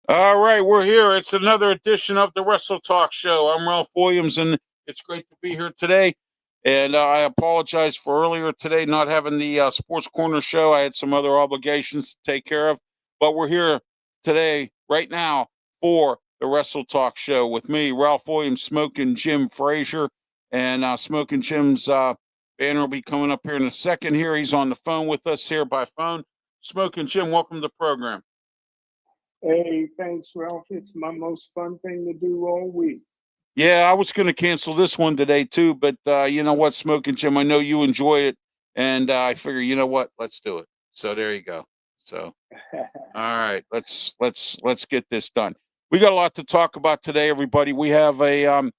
All right, we're here. It's another edition of the Wrestletalk show. I'm Ralph Williams, and it's great to be here today. And I apologize for earlier today not having the Sports Corner show. I had some other obligations to take care of, but we're here today, right now, for the Wrestletalk show with me, Ralph Williams, Smokin, Jim Frazier, and Smokin Jim's banner will be coming up here in a second. Here, he's on the phone with us here by phone. Smokin Jim, welcome to the program. Hey, thanks, Ralph. It's my most fun thing to do all week. Yeah, I was going to cancel this one today too, but you know what, Smokin Jim, I know you enjoy it, and I figure, you know what, let's do it. So there you go. So, all right, let's get this done. We got a lot to talk about today, everybody. We have the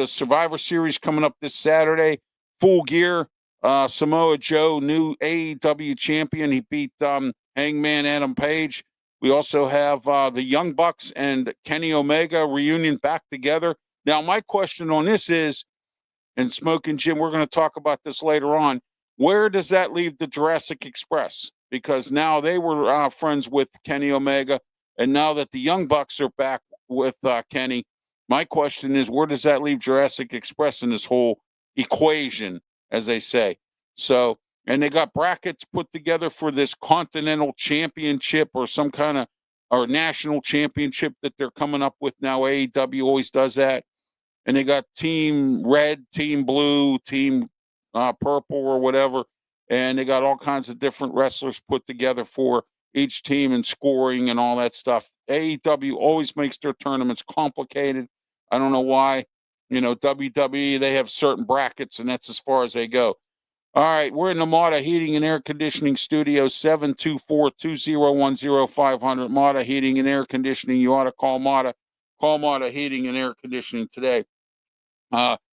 Survivor Series coming up this Saturday. Full Gear. Samoa Joe, new AEW champion. He beat Hangman Adam Page. We also have the Young Bucks and Kenny Omega reunion back together. Now, my question on this is, and Smokin Jim, we're going to talk about this later on, where does that leave the Jurassic Express? Because now they were friends with Kenny Omega, and now that the Young Bucks are back with Kenny, my question is, where does that leave Jurassic Express in this whole equation, as they say? So, and they got brackets put together for this Continental Championship or some kind of or national championship that they're coming up with now. AEW always does that. And they got Team Red, Team Blue, Team Purple or whatever. And they got all kinds of different wrestlers put together for each team and scoring and all that stuff. AEW always makes their tournaments complicated. I don't know why. You know, WWE, they have certain brackets, and that's as far as they go. All right, we're in the Mata Heating and Air Conditioning Studio, 724-2010-500. Mata Heating and Air Conditioning. You ought to call Mata. Call Mata Heating and Air Conditioning today.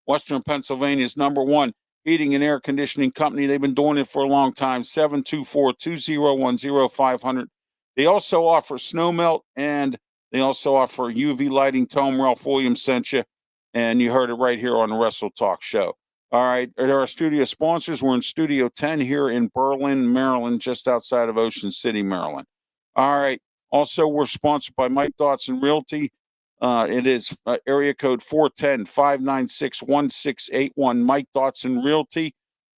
Western Pennsylvania's #1 heating and air conditioning company. They've been doing it for a long time, 724-2010-500. They also offer snow melt, and they also offer UV lighting. Tell them Ralph Williams sent you, and you heard it right here on the Wrestletalk show. All right, there are studio sponsors. We're in Studio 10 here in Berlin, Maryland, just outside of Ocean City, Maryland. All right, also we're sponsored by Mike Dotson Realty. It is area code 410-596-1681, Mike Dotson Realty,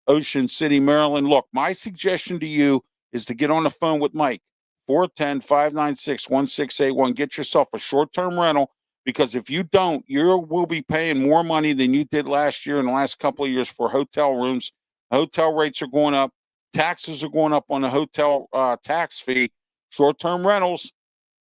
Ocean City, Maryland. Look, my suggestion to you is to get on the phone with Mike, 410-596-1681. Get yourself a short-term rental. Because if you don't, you will be paying more money than you did last year and the last couple of years for hotel rooms. Hotel rates are going up. Taxes are going up on the hotel tax fee. Short-term rentals,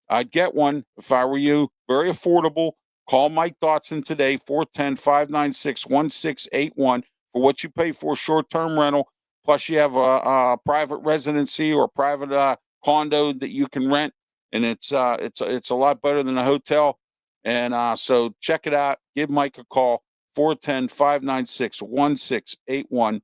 I'd get one if I were you. Very affordable. Call Mike Dotson today, 410-596-1681 for what you pay for a short-term rental. Plus, you have a private residency or private condo that you can rent, and it's a lot better than a hotel. And so check it out. Give Mike a call, 410-596-1681,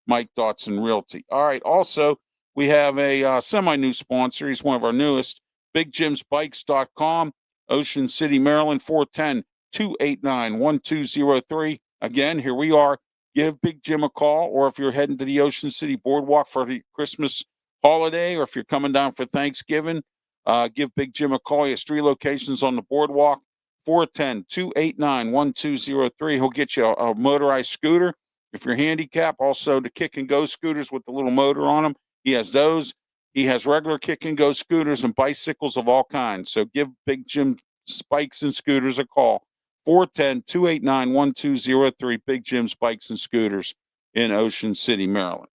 Mike Dotson Realty. All right. Also, we have a semi-new sponsor. He's one of our newest, BigJimsBikes.com, Ocean City, Maryland, 410-289-1203. Again, here we are. Give Big Jim a call, or if you're heading to the Ocean City Boardwalk for the Christmas holiday, or if you're coming down for Thanksgiving, give Big Jim a call. He has 3 locations on the boardwalk. 410-289-1203. He'll get you a motorized scooter if you're handicapped. Also, the kick and go scooters with the little motor on them. He has those. He has regular kick and go scooters and bicycles of all kinds. So give Big Jim Bikes and Scooters a call. 410-289-1203. Big Jim's Bikes and Scooters in Ocean City, Maryland.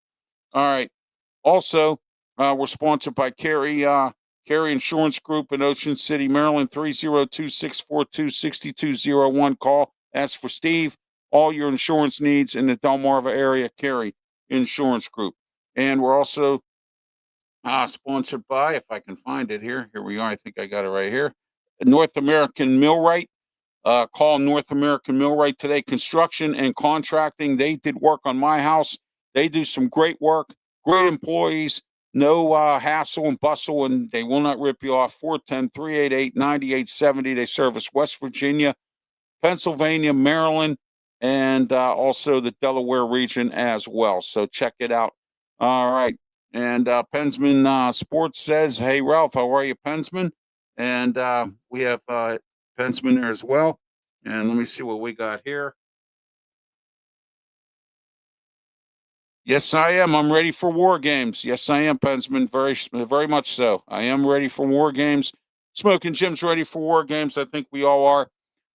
All right. Also, we're sponsored by Carrie Carey Insurance Group in Ocean City, Maryland, 302-642-6201. Call, ask for Steve. All your insurance needs in the Delmarva area, Carey Insurance Group. And we're also sponsored by, if I can find it here. Here we are. I think I got it right here. North American Millwright. Call North American Millwright today. Construction and contracting. They did work on my house. They do some great work. Great employees. No hassle and bustle, and they will not rip you off. 410-388-9870. They service West Virginia, Pennsylvania, Maryland, and also the Delaware region as well. So check it out. All right. And Pensman Sports says, hey, Ralph, how are you, Pensman? And we have Pensman there as well. And let me see what we got here. Yes, I am. I'm ready for war games. Yes, I am, Pensman. Very much so. I am ready for war games. Smokin' Jim's ready for war games. I think we all are.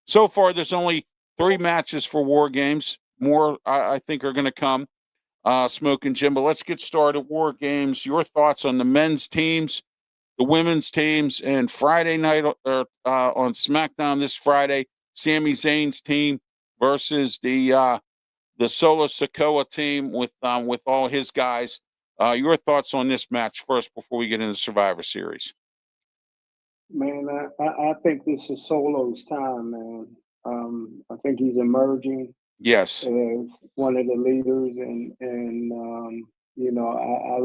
So far, there's only 3 matches for war games. More, I think, are going to come. Smokin' Jim, but let's get started. War games. Your thoughts on the men's teams, the women's teams, and Friday night on SmackDown this Friday, Sami Zayn's team versus the Solo Sikoa team with all his guys. Your thoughts on this match first before we get into Survivor Series? Man, I think this is Solo's time, man. I think he's emerging Yes. as one of the leaders, and you know, I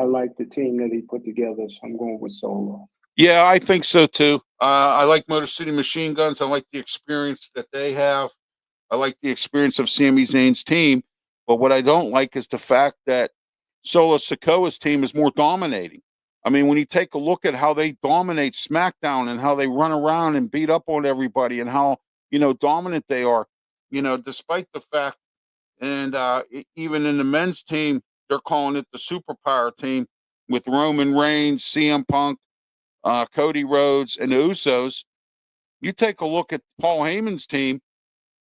like the team that he put together, so I'm going with Solo. Yeah, I think so too. I like Motor City Machine Guns. I like the experience that they have. I like the experience of Sami Zayn's team. But what I don't like is the fact that Solo Sikoa's team is more dominating. I mean, when you take a look at how they dominate SmackDown and how they run around and beat up on everybody and how, dominant they are, despite the fact, and even in the men's team, they're calling it the superpower team with Roman Reigns, CM Punk, Cody Rhodes, and the Usos. You take a look at Paul Heyman's team.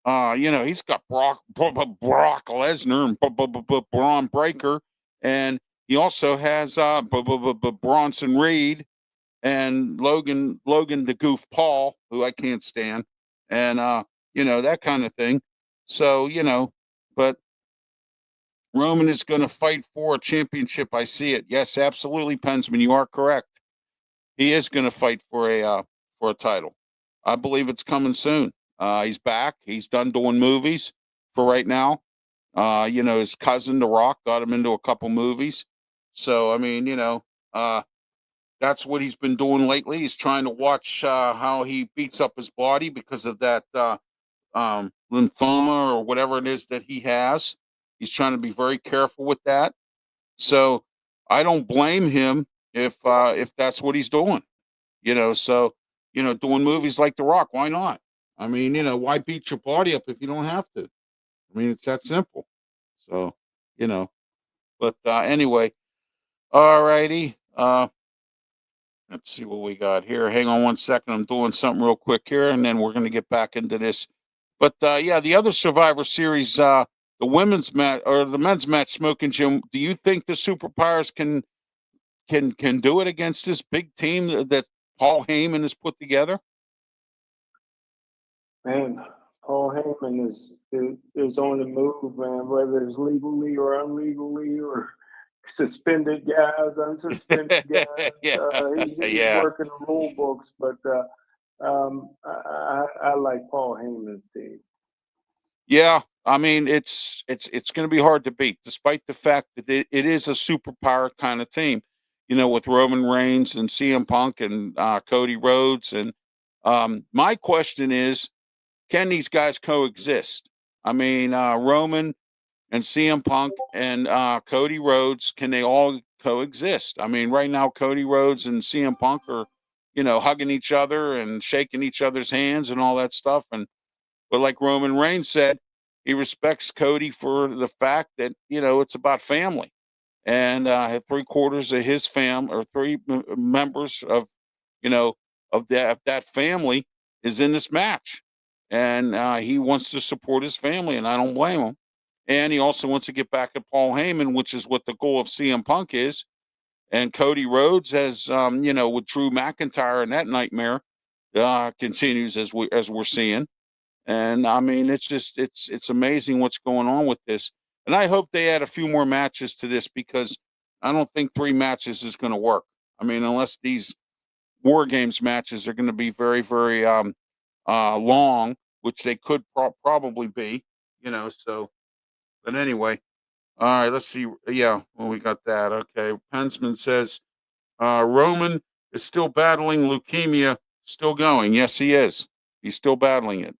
He's got Brock Lesnar and Braun Breaker, and he also has Bronson Reed and Logan the Goof Paul, who I can't stand, and that kind of thing. So but Roman is going to fight for a championship. I see it. Yes, absolutely, Pensman. You are correct. He is going to fight for a title. I believe it's coming soon. He's back. He's done doing movies for right now. His cousin, The Rock, got him into a couple movies. So, I mean, that's what he's been doing lately. He's trying to watch how he beats up his body because of that lymphoma or whatever it is that he has. He's trying to be very careful with that. So I don't blame him if that's what he's doing. Doing movies like The Rock, why not? I mean, why beat your body up if you don't have to? I mean, it's that simple. So, but anyway, all righty. Let's see what we got here. Hang on one second. I'm doing something real quick here, and then we're going to get back into this. But the other Survivor Series, the women's match or the men's match, Smokin' Jim. Do you think the Superpowers can do it against this big team that Paul Heyman has put together? Man, Paul Heyman is on the move, man. Whether it's legally or illegally, or suspended guys, unsuspended guys, he's working the rule books. But I like Paul Heyman's team. Yeah, I mean it's going to be hard to beat, despite the fact that it is a superpower kind of team. With Roman Reigns and CM Punk and Cody Rhodes, and my question is, can these guys coexist? I mean, Roman and CM Punk and Cody Rhodes, can they all coexist? I mean, right now, Cody Rhodes and CM Punk are, hugging each other and shaking each other's hands and all that stuff. But like Roman Reigns said, he respects Cody for the fact that, it's about family. And 3/4 of his or 3 members of, of that family is in this match. And he wants to support his family, and I don't blame him. And he also wants to get back at Paul Heyman, which is what the goal of CM Punk is. and Cody Rhodes, as with Drew McIntyre and that nightmare, continues as we're seeing. And I mean, it's amazing what's going on with this. And I hope they add a few more matches to this, because I don't think 3 matches is going to work. I mean, unless these War Games matches are going to be very, very long, which they could probably be, so. But anyway, all right, let's see. Yeah, well, we got that. Okay. Pensman says Roman is still battling leukemia, still going. Yes, he is. He's still battling it.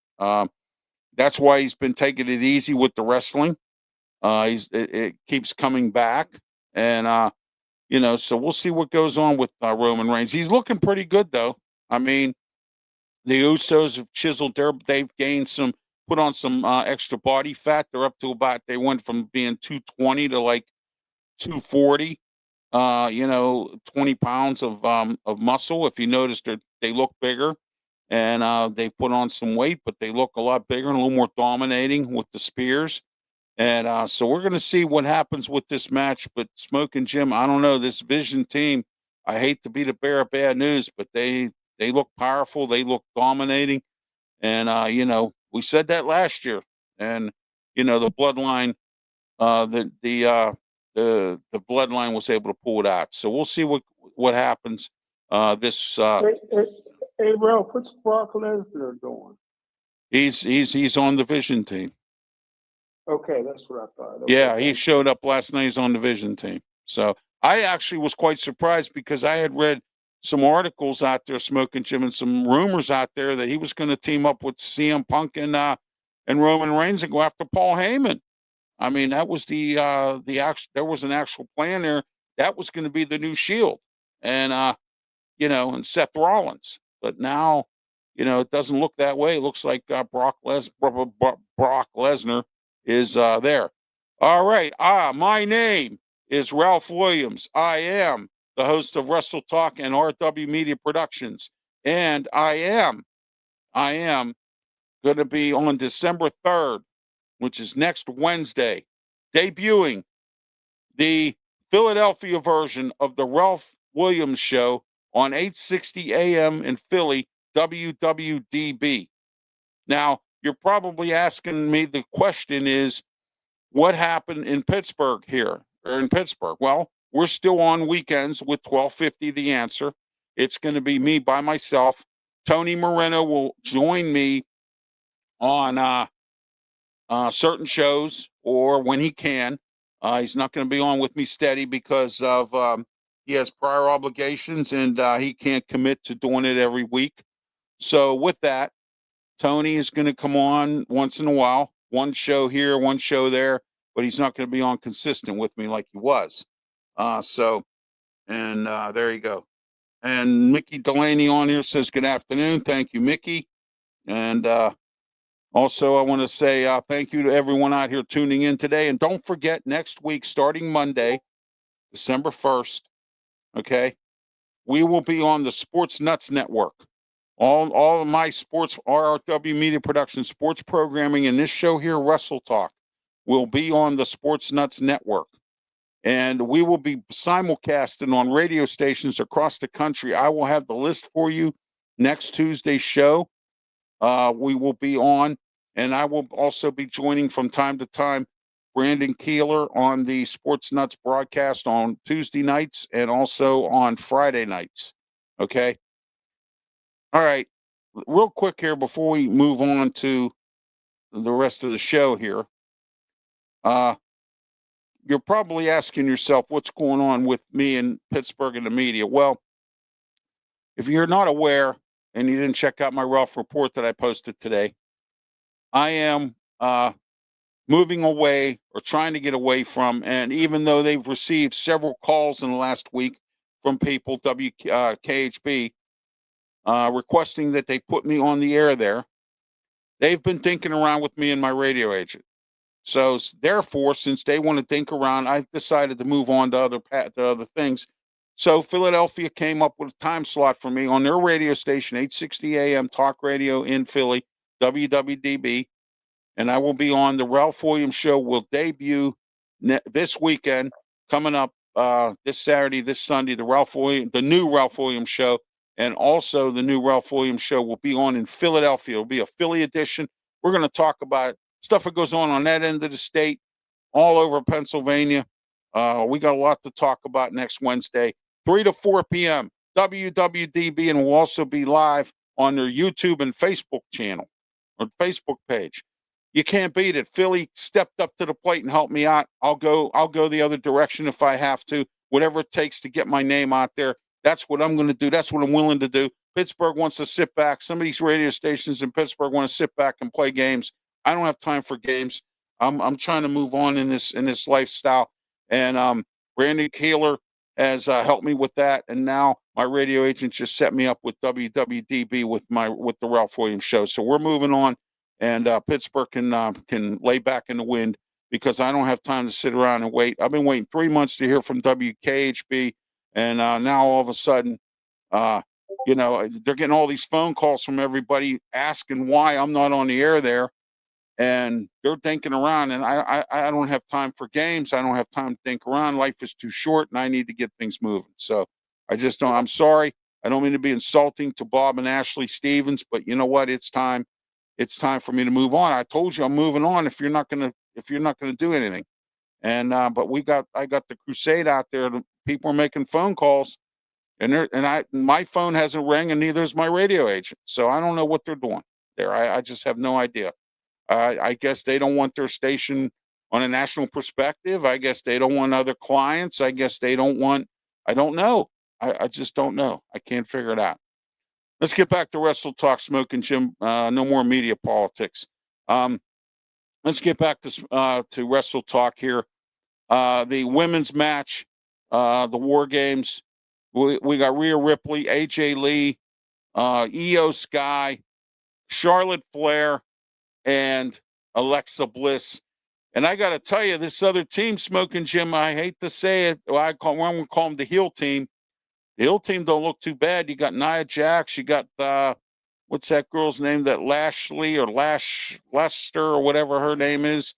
That's why he's been taking it easy with the wrestling. It keeps coming back, and so we'll see what goes on with Roman Reigns. He's looking pretty good, though. I mean, the Usos have chiseled they've gained put on some extra body fat. They're up to they went from being 220 to like 240. 20 pounds of muscle. If you notice, they look bigger, and they put on some weight, but they look a lot bigger and a little more dominating with the spears. And so we're going to see what happens with this match. But Smokin' Jim, I don't know, this Vision team, I hate to be the bearer of bad news, but they look powerful. They look dominating. And, we said that last year. And, the bloodline, the bloodline was able to pull it out. So we'll see what happens. Hey, Ralph, what's Brock Lesnar doing? He's on the Vision team. Okay, that's what I thought. Okay, yeah, he showed up last night. He's on the Vision team. So I actually was quite surprised, because I had read some articles out there, Smokin' Jim, and some rumors out there that he was going to team up with CM Punk and Roman Reigns and go after Paul Heyman. I mean, that was there was an actual plan there. That was going to be the new Shield, and and Seth Rollins. But now, it doesn't look that way. It looks like Brock Lesnar is there. All right. My name is Ralph Williams. I am the host of Wrestletalk and RW Media Productions, and I am going to be on December 3rd, which is next Wednesday, debuting the Philadelphia version of the Ralph Williams Show on 860 AM in Philly, WWDB. Now, you're probably asking me, the question is, what happened in Pittsburgh here, or in Pittsburgh? Well, we're still on weekends with 1250 The Answer. It's going to be me by myself. Tony Moreno will join me on certain shows, or when he can. He's not going to be on with me steady because of he has prior obligations, and he can't commit to doing it every week. So with that, Tony is going to come on once in a while, one show here, one show there, but he's not going to be on consistent with me like he was. There you go. And Mickey Delaney on here says, good afternoon. Thank you, Mickey. And also, I want to say thank you to everyone out here tuning in today. And don't forget, next week, starting Monday, December 1st, okay, we will be on the Sports Nuts Network. All of my sports, RRW Media Production sports programming, and this show here, Wrestletalk, will be on the Sports Nuts Network. And we will be simulcasting on radio stations across the country. I will have the list for you next Tuesday's show. We will be on, and I will also be joining from time to time Brandon Keeler on the Sports Nuts broadcast on Tuesday nights and also on Friday nights. Okay. All right. Real quick here before we move on to the rest of the show here. You're probably asking yourself, what's going on with me in Pittsburgh and the media? Well, if you're not aware and you didn't check out my Ralph report that I posted today, I am moving away, or trying to get away from, and even though they've received several calls in the last week from people, KHB, requesting that they put me on the air there, they've been dinking around with me and my radio agent. So therefore, since they want to dink around, I decided to move on to other things. So Philadelphia came up with a time slot for me on their radio station, 860 AM talk radio in Philly, WWDB. And I will be on the Ralph Williams Show. Will debut this weekend, coming up this Saturday, this Sunday, the new Ralph Williams show, and also the new Ralph Williams show will be on in Philadelphia. It'll be a Philly edition. We're going to talk about stuff that goes on that end of the state, all over Pennsylvania. We got a lot to talk about next Wednesday, 3 to 4 p.m. WWDB, and we'll also be live on their YouTube and Facebook channel or Facebook page. You can't beat it. Philly stepped up to the plate and helped me out. I'll go the other direction if I have to. Whatever it takes to get my name out there. That's what I'm going to do. That's what I'm willing to do. Pittsburgh wants to sit back. Some of these radio stations in Pittsburgh want to sit back and play games. I don't have time for games. I'm trying to move on in this lifestyle. And Brandon Kaler has helped me with that. And now my radio agent just set me up with WWDB with the Ralph Williams show. So we're moving on. And Pittsburgh can lay back in the wind because I don't have time to sit around and wait. I've been waiting 3 months to hear from WKHB, and now all of a sudden, they're getting all these phone calls from everybody asking why I'm not on the air there, and they're thinking around. And I don't have time for games. I don't have time to think around. Life is too short, and I need to get things moving. So I just don't. I'm sorry. I don't mean to be insulting to Bob and Ashley Stevens, but you know what? It's time. It's time for me to move on. I told you I'm moving on if you're not gonna do anything. And but I got the crusade out there. People are making phone calls, and my phone hasn't rang, and neither is my radio agent. So I don't know what they're doing there. I just have no idea. I guess they don't want their station on a national perspective. I guess they don't want other clients. I guess they don't want. I don't know. I just don't know. I can't figure it out. Let's get back to Wrestletalk, Smokin' Jim. No more media politics. Let's get back to Wrestletalk here. The women's match, the War Games. We got Rhea Ripley, AJ Lee, Io Sky, Charlotte Flair, and Alexa Bliss. And I got to tell you, this other team, Smokin' Jim, I hate to say it. I'm going to call them the heel team. The heel team don't look too bad. You got Nia Jax. You got what's that girl's name? That Lashley or Lester or whatever her name is.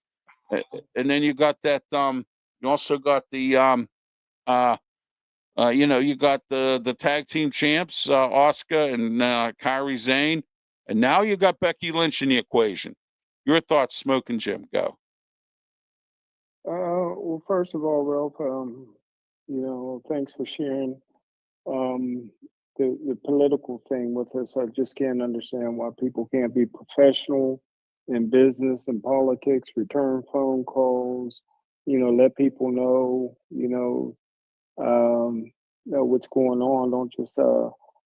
And then you got that. You also got the you got the tag team champs, Asuka and Kairi Sane, and now you got Becky Lynch in the equation. Your thoughts, Smokin' Jim? Go. Well, first of all, Ralph, thanks for sharing the political thing with us. I just can't understand why people can't be professional in business and politics, return phone calls, let people know, know what's going on. Don't just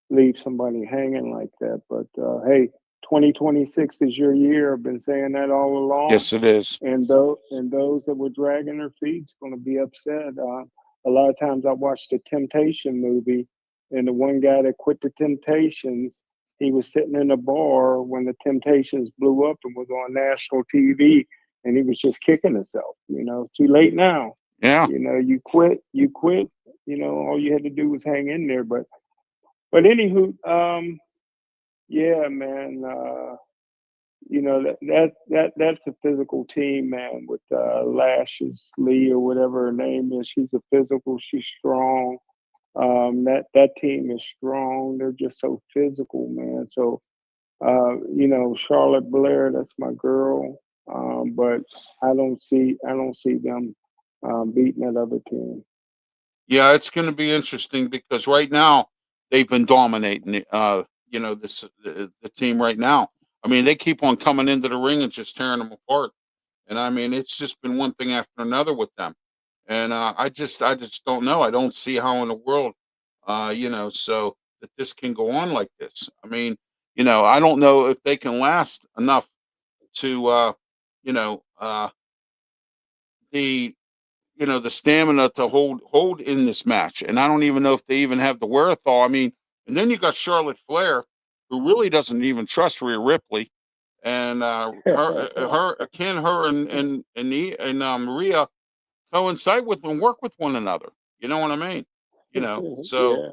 leave somebody hanging like that. But hey, 2026 is your year. I've been saying that all along. Yes, it is. And those that were dragging their feet is going to be upset. A lot of times I watched the Temptation movie, and the one guy that quit the Temptations, he was sitting in a bar when the Temptations blew up and was on national TV, and he was just kicking himself. It's too late now. Yeah. You quit. All you had to do was hang in there. But anywho, yeah, man. That's a physical team, man. With Lashes Lee or whatever her name is, she's a physical. She's strong. That team is strong. They're just so physical, man. So, Charlotte Blair, that's my girl. But I don't see them beating that other team. Yeah, it's going to be interesting because right now they've been dominating. The team right now. I mean, they keep on coming into the ring and just tearing them apart. And I mean, it's just been one thing after another with them. And I just don't know. I don't see how in the world, so that this can go on like this. I mean, I don't know if they can last enough to, the stamina to hold in this match. And I don't even know if they even have the wherewithal. I mean, and then you got Charlotte Flair, who really doesn't even trust Rhea Ripley, and her and Maria coincide with and work with one another. You know what I mean? So, Yeah.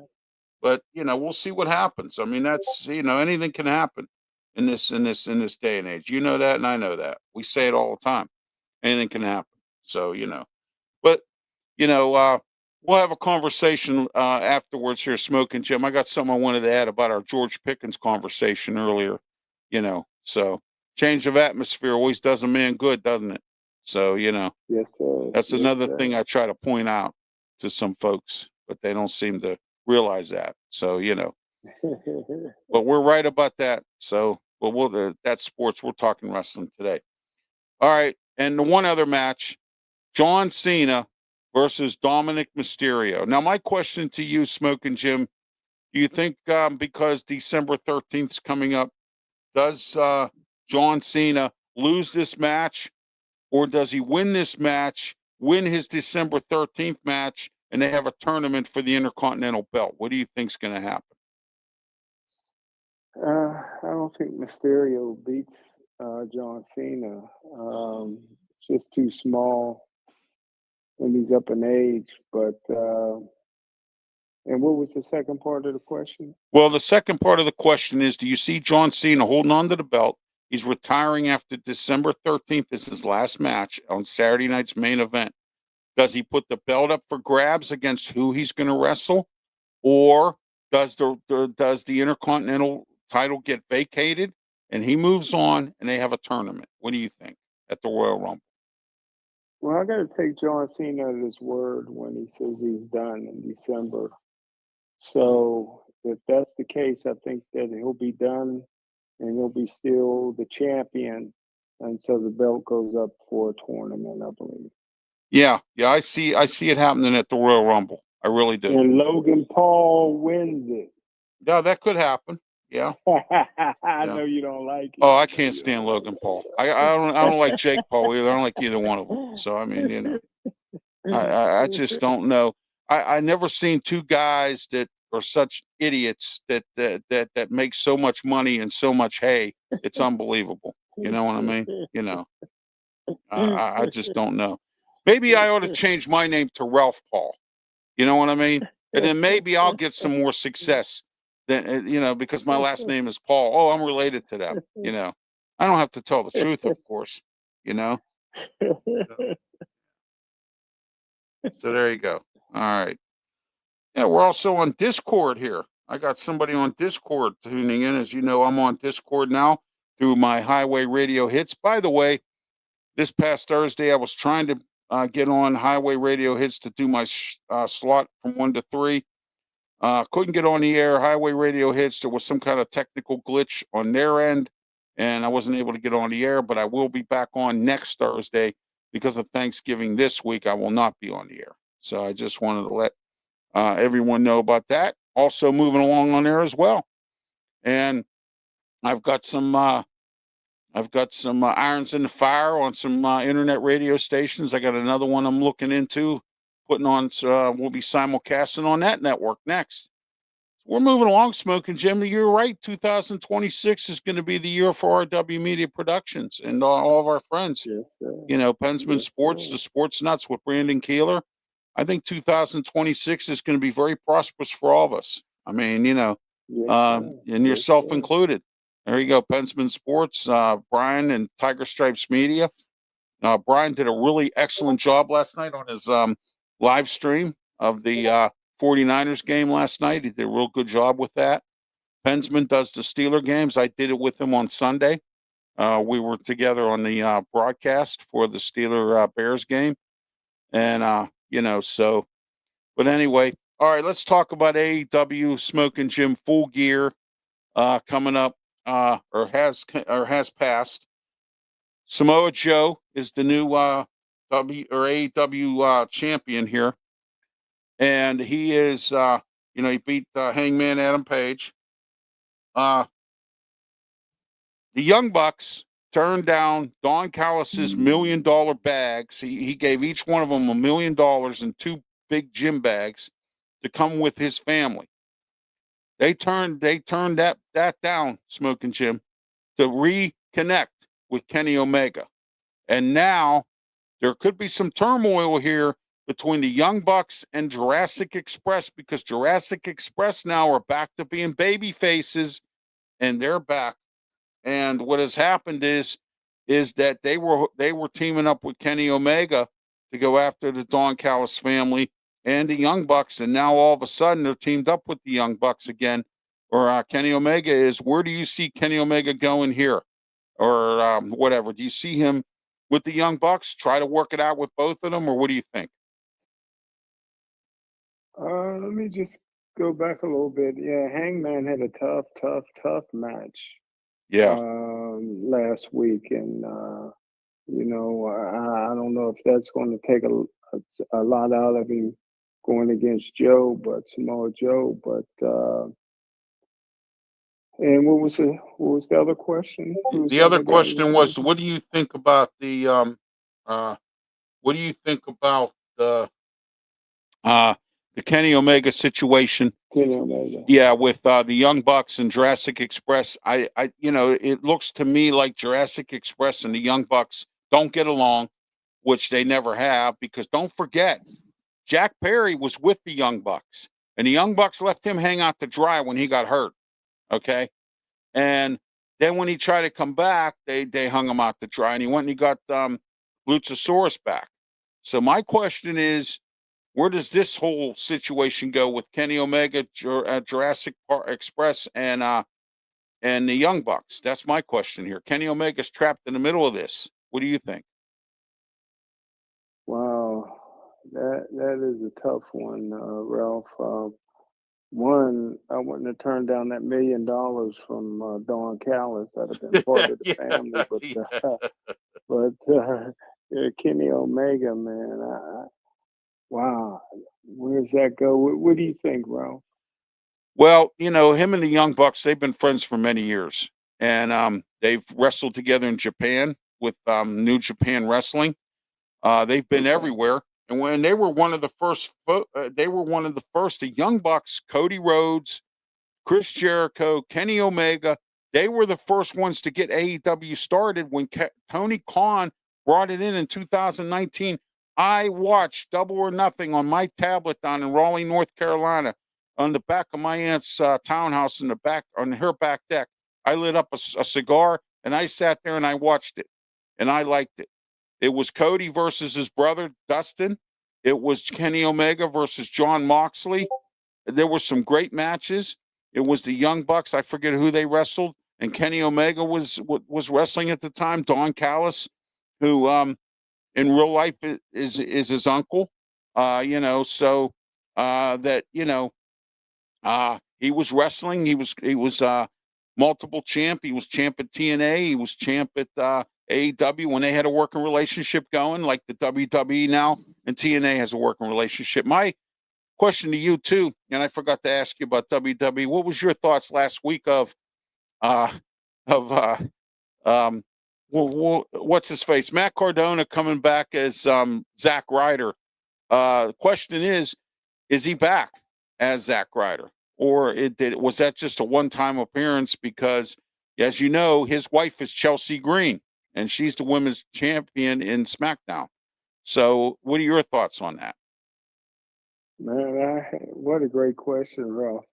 but we'll see what happens. I mean, that's anything can happen in this day and age. You know that, and I know that. We say it all the time. Anything can happen. So but we'll have a conversation afterwards here, Smokin' Jim. I got something I wanted to add about our George Pickens conversation earlier. So change of atmosphere always does a man good, doesn't it? So Yes, sir. that's Yes, another sir. thing I try to point out to some folks, but they don't seem to realize that. So but we're right about that. So, but that's sports. We're talking wrestling today. All right, and the one other match, John Cena versus Dominic Mysterio. Now, my question to you, Smokin' Jim, do you think because December 13th is coming up, does John Cena lose this match, or does he win this match, win his December 13th match, and they have a tournament for the Intercontinental Belt? What do you think's going to happen? I don't think Mysterio beats John Cena. It's just too small, and he's up in age. But and what was the second part of the question? Well, the second part of the question is, do you see John Cena holding on to the belt? He's retiring after December 13th. This is his last match on Saturday night's main event. Does he put the belt up for grabs against who he's going to wrestle? Or does the Intercontinental title get vacated and he moves on and they have a tournament? What do you think at the Royal Rumble? Well, I got to take John Cena at his word when he says he's done in December. So if that's the case, I think that he'll be done and he'll be still the champion until the belt goes up for a tournament, I believe. Yeah, I see it happening at the Royal Rumble. I really do. And Logan Paul wins it. Yeah, that could happen. Yeah. I know you don't like it. Oh, I can't stand Logan Paul. I don't like Jake Paul either. I don't like either one of them. So I mean, I just don't know. I never seen two guys that are such idiots that make so much money and so much hay. It's unbelievable. You know what I mean? I just don't know. Maybe I ought to change my name to Ralph Paul. You know what I mean? And then maybe I'll get some more success than because my last name is Paul. Oh, I'm related to them. I don't have to tell the truth, of course. So there you go. All right. Yeah, we're also on Discord here. I got somebody on Discord tuning in. As you know, I'm on Discord now through my Highway Radio Hits. By the way, this past Thursday, I was trying to get on Highway Radio Hits to do my slot from 1 to 3. Couldn't get on the air. Highway Radio Hits. There was some kind of technical glitch on their end, and I wasn't able to get on the air, but I will be back on next Thursday because of Thanksgiving this week. I will not be on the air. So I just wanted to let everyone know about that. Also moving along on there as well. And I've got some irons in the fire on some internet radio stations. I got another one I'm looking into putting on. We'll be simulcasting on that network next. We're moving along, Smokin' Jim. You're right. 2026 is going to be the year for RW Media Productions and all of our friends. Yes, sir. Pensman Sports, the Sports Nuts with Brandon Keeler. I think 2026 is going to be very prosperous for all of us. I mean, and yourself included. There you go, Pensman Sports, Brian and Tiger Stripes Media. Brian did a really excellent job last night on his live stream of the 49ers game last night. He did a real good job with that. Pensman does the Steeler games. I did it with him on Sunday. We were together on the broadcast for the Steeler Bears game. And, but anyway, all right, let's talk about AEW Smokin' Jim Full Gear coming up or has passed. Samoa Joe is the new AEW champion here. And he is, he beat Hangman Adam Page. The Young Bucks turned down Don Callis's $1 million bags. He gave each one of them $1 million in 2 big gym bags to come with his family. They turned that down, Smokin' Jim, to reconnect with Kenny Omega. And now there could be some turmoil here between the Young Bucks and Jurassic Express, because Jurassic Express now are back to being baby faces, and they're back. And what has happened is that they were teaming up with Kenny Omega to go after the Don Callis family, and the Young Bucks, and now all of a sudden they're teamed up with the Young Bucks again, or Kenny Omega is. Where do you see Kenny Omega going here, or whatever? Do you see him with the Young Bucks? Try to work it out with both of them, or what do you think? Let me just go back a little bit. Yeah, Hangman had a tough match Yeah. last week, and I don't know if that's going to take a lot out of him going against Samoa Joe. But and what was the other question? Who's The the other other guy question you was, mentioned? what do you think about what do you think about the Kenny Omega situation? Kenny Omega. Yeah, with the Young Bucks and Jurassic Express, it looks to me like Jurassic Express and the Young Bucks don't get along, which they never have. Because don't forget, Jack Perry was with the Young Bucks, and the Young Bucks left him hang out to dry when he got hurt. Okay, and then when he tried to come back, they hung him out to dry, and he went and he got Luchasaurus back. So my question is, where does this whole situation go with Kenny Omega, Jurassic Express, and the Young Bucks? That's my question here. Kenny Omega's trapped in the middle of this. What do you think? Wow, that is a tough one, Ralph. One, I wouldn't have turned down that $1 million from Don Callis. That'd have been part of the Yeah, family. But yeah. yeah, Kenny Omega, man, wow, where does that go? What do you think, Ralph? Well, him and the Young Bucks, they've been friends for many years, and they've wrestled together in Japan with New Japan Wrestling. They've been Okay. everywhere, and when they were one of the first, the Young Bucks, Cody Rhodes, Chris Jericho, Kenny Omega, they were the first ones to get AEW started when Tony Khan brought it in 2019. I watched Double or Nothing on my tablet down in Raleigh, North Carolina, on the back of my aunt's townhouse in the back, on her back deck. I lit up a cigar and I sat there and I watched it, and I liked it. It was Cody versus his brother, Dustin. It was Kenny Omega versus John Moxley. There were some great matches. It was the Young Bucks. I forget who they wrestled, and Kenny Omega was wrestling at the time. Don Callis, who in real life is his uncle. So that he was wrestling. He was multiple champ. He was champ at TNA. He was champ at AEW when they had a working relationship going, like the WWE now, and TNA has a working relationship. My question to you too, and I forgot to ask you about WWE. What was your thoughts last week uh of what's his face, Matt Cardona coming back as Zack Ryder? The question is he back as Zack Ryder, or was that just a one-time appearance? Because, as you know, his wife is Chelsea Green, and she's the women's champion in SmackDown. So, what are your thoughts on that? Man, what a great question, Ralph.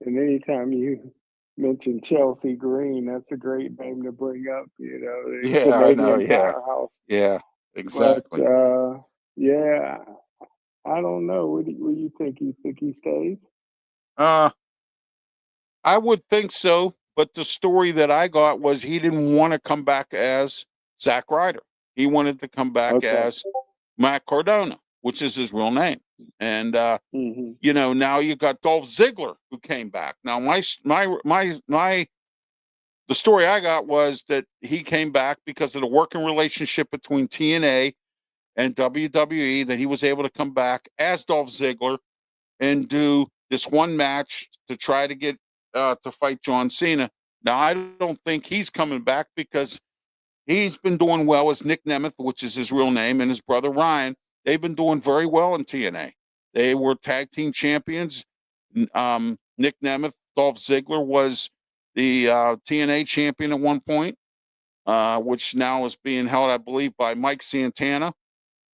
And anytime you mention Chelsea Green, that's a great name to bring up, the Yeah, I know. Canadian Yeah, powerhouse. yeah, But exactly. yeah, I don't know. What do you think? You think he stays? Uh, I would think so, but the story that I got was he didn't want to come back as Zack Ryder. He wanted to come back Okay. as Matt Cardona, which is his real name. And Hmm. now you got Dolph Ziggler who came back. Now the story I got was that he came back because of the working relationship between TNA and WWE, that he was able to come back as Dolph Ziggler and do this one match to try to get to fight John Cena. Now I don't think he's coming back because he's been doing well as Nick Nemeth, which is his real name, and his brother Ryan. They've been doing very well in TNA. They were tag team champions. Nick Nemeth, Dolph Ziggler was the TNA champion at one point, which now is being held, I believe, by Mike Santana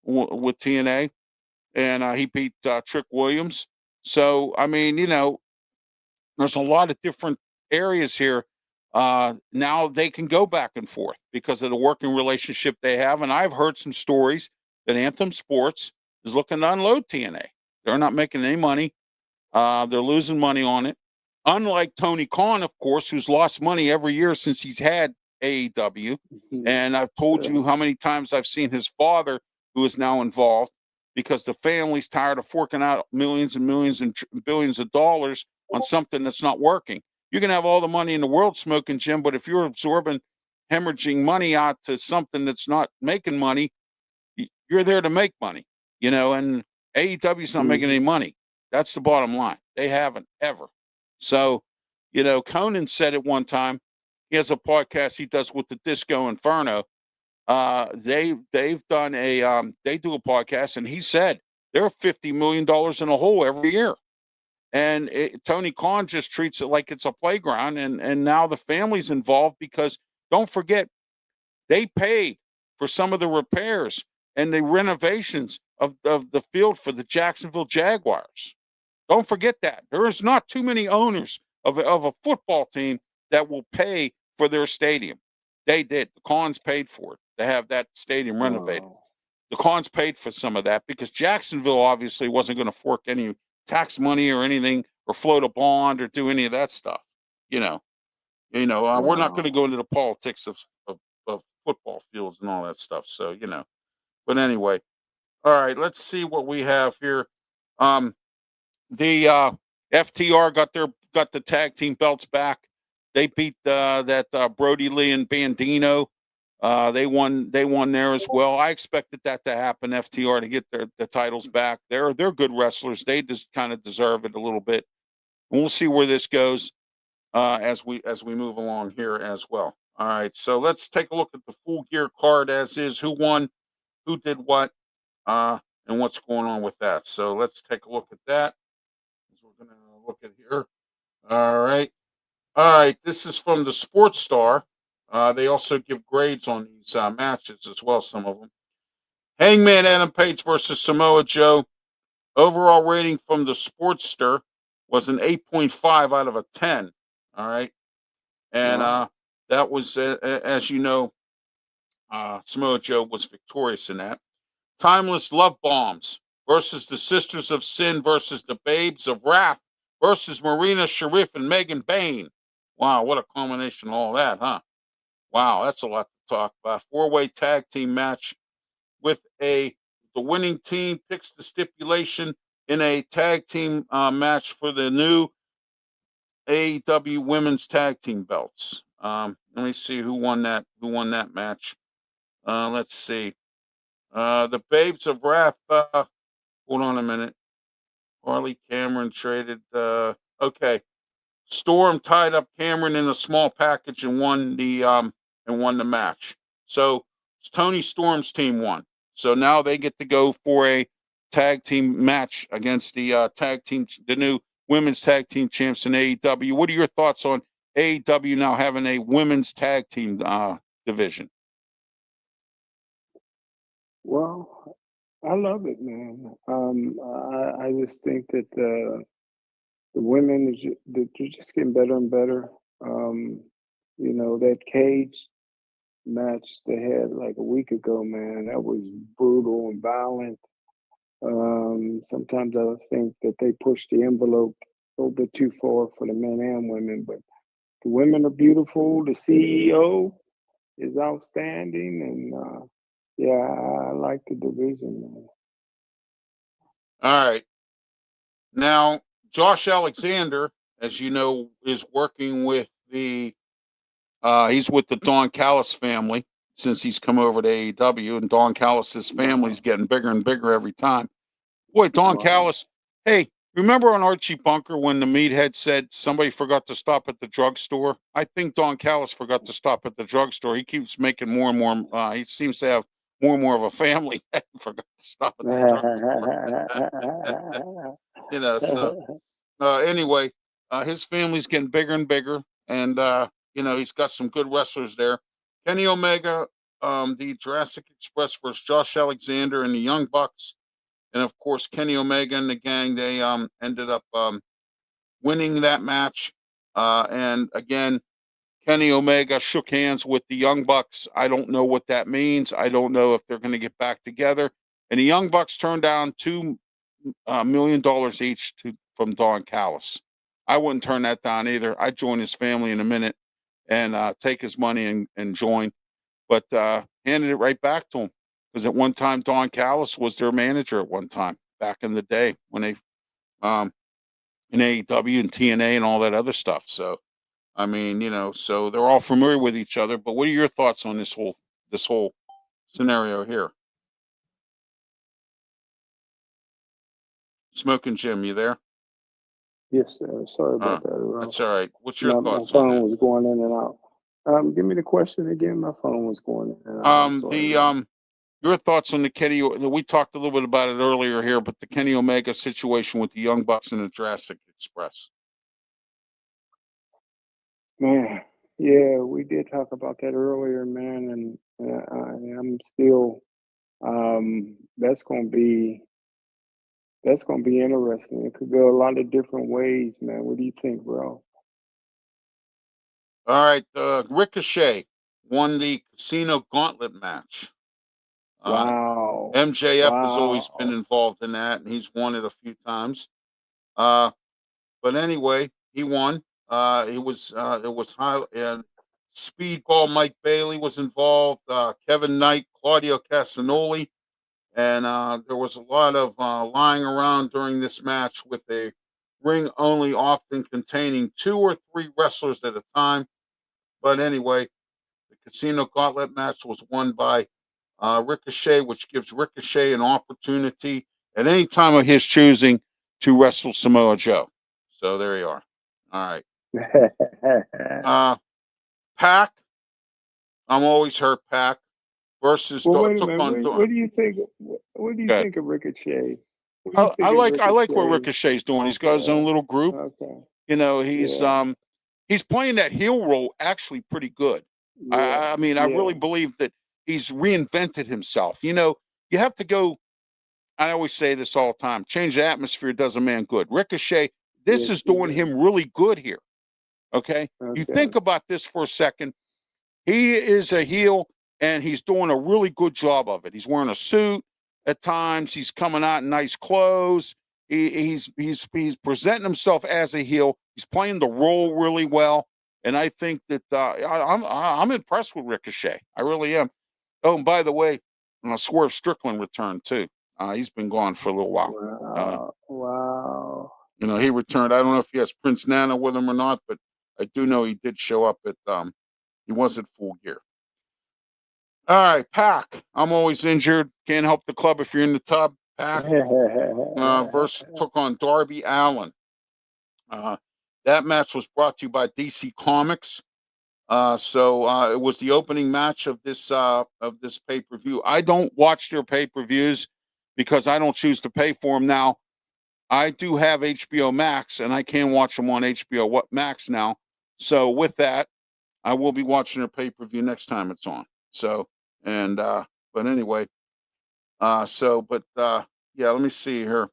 with TNA, and he beat Trick Williams. So, I mean, there's a lot of different areas here. Now they can go back and forth because of the working relationship they have. And I've heard some stories that Anthem Sports is looking to unload TNA. They're not making any money. They're losing money on it. Unlike Tony Khan, of course, who's lost money every year since he's had AEW. And I've told you how many times I've seen his father, who is now involved, because the family's tired of forking out millions and millions and billions of dollars on something that's not working. You can have all the money in the world, Smoking Jim, but if you're absorbing, hemorrhaging money out to something that's not making money, you're there to make money, and AEW's not making any money. That's the bottom line. They haven't ever. So, Conan said at one time, he has a podcast he does with the Disco Inferno. They've done they do a podcast, and he said they're $50 million in a hole every year. And Tony Khan just treats it like it's a playground, and now the family's involved because don't forget, they paid for some of the repairs and the renovations of the field for the Jacksonville Jaguars. Don't forget that. There is not too many owners of a football team that will pay for their stadium. They did. The Khans paid for it to have that stadium renovated. The Khans paid for some of that because Jacksonville obviously wasn't going to fork any tax money or anything or float a bond or do any of that stuff. We're not going to go into the politics of football fields and all that stuff. So, but anyway, all right, let's see what we have here. The FTR got the tag team belts back. They beat that Brody Lee and Bandino. They won there as well. I expected that to happen. FTR to get the titles back. They're good wrestlers. They just kind of deserve it a little bit. And we'll see where this goes as we move along here as well. All right, so let's take a look at the Full Gear card as is. Who won? Who did what? And what's going on with that? So let's take a look at that. We're going to look at here. All right. This is from the Sports Star. They also give grades on these matches as well, some of them. Hangman Adam Page versus Samoa Joe. Overall rating from the Sportster was an 8.5 out of a 10. All right. And that was, as you know, Samoa Joe was victorious in that. Timeless Love Bombs versus the Sisters of Sin versus the Babes of Wrath versus Marina Sharif and Megan Bain. Wow, what a combination of all that, huh? Wow, that's a lot to talk about. 4-way tag team match with the winning team picks the stipulation in a tag team match for the new AEW Women's Tag Team belts. Let me see who won that match. Let's see. The Babes of Wrath. Hold on a minute. Harley Cameron traded. Okay. Storm tied up Cameron in a small package and won the match. So Tony Storm's team won. So now they get to go for a tag team match against the the new women's tag team champs in AEW. What are your thoughts on AEW now having a women's tag team division? Well, I love it, man. I just think that the women they're just getting better and better. That cage match they had like a week ago, man, that was brutal and violent. Sometimes I think that they pushed the envelope a little bit too far for the men and women, but the women are beautiful. The CEO is outstanding, and yeah, I like the division, man. All right. Now, Josh Alexander, as you know, is working with he's with the Don Callis family since he's come over to AEW, and Don Callis' family's getting bigger and bigger every time. Boy, Don Callis, hey, remember on Archie Bunker when the meathead said somebody forgot to stop at the drugstore? I think Don Callis forgot to stop at the drugstore. He keeps making more and more, he seems to have more and more of a family. He forgot to stop at the drugstore. So anyway, his family's getting bigger and bigger, and he's got some good wrestlers there. Kenny Omega, the Jurassic Express versus Josh Alexander and the Young Bucks, and of course Kenny Omega and the gang. They ended up winning that match, and again, Kenny Omega shook hands with the Young Bucks. I don't know what that means. I don't know if they're going to get back together. And the Young Bucks turned down two $1 million each from Don Callis. I wouldn't turn that down either. I'd join his family in a minute and take his money and join. But handed it right back to him because at one time Don Callis was their manager at one time back in the day when they in AEW and TNA and all that other stuff. So I mean, so they're all familiar with each other. But what are your thoughts on this whole scenario here? Smoking Jim, you there? Yes, sir. Sorry about that. That's all right. What's your thoughts my on phone that? was going in and out. Give me the question again. My phone was going in and out. Your thoughts on the Kenny? We talked a little bit about it earlier here, but the Kenny Omega situation with the Young Bucks and the Jurassic Express. Man, yeah, we did talk about that earlier, man, and I'm still. That's gonna be interesting. It could go a lot of different ways, man. What do you think, bro? All right, Ricochet won the Casino Gauntlet match. Wow. MJF has always been involved in that, and he's won it a few times. But anyway, he won. It was high. Speedball Mike Bailey was involved. Kevin Knight, Claudio Castagnoli, and there was a lot of lying around during this match with a ring only, often containing 2 or 3 wrestlers at a time. But anyway, the Casino Gauntlet match was won by Ricochet, which gives Ricochet an opportunity at any time of his choosing to wrestle Samoa Joe. So there you are. All right. Pac. I'm always hurt. Pac versus Well, wait a took minute. on. What do you think? What do you think of Ricochet? I like what Ricochet's doing. He's got his own little group. Okay. He's playing that heel role actually pretty good. Yeah. I really believe that he's reinvented himself. You have to go. I always say this all the time: change the atmosphere does a man good. Ricochet, this is doing him really good here. Okay, you think about this for a second. He is a heel, and he's doing a really good job of it. He's wearing a suit at times. He's coming out in nice clothes. He's presenting himself as a heel. He's playing the role really well, and I think that I'm impressed with Ricochet. I really am. Oh, and by the way, Swerve Strickland returned too. He's been gone for a little while. Wow. He returned. I don't know if he has Prince Nana with him or not, but I do know he did show up at. He wasn't Full Gear. All right, Pac. I'm always injured. Can't help the club if you're in the tub. Pac took on Darby Allin. That match was brought to you by DC Comics. So it was the opening match of this pay-per-view. I don't watch their pay-per-views because I don't choose to pay for them now. I do have HBO Max, and I can watch them on HBO Max now. So with that, I will be watching their pay-per-view next time it's on. So, but anyway, yeah, let me see here.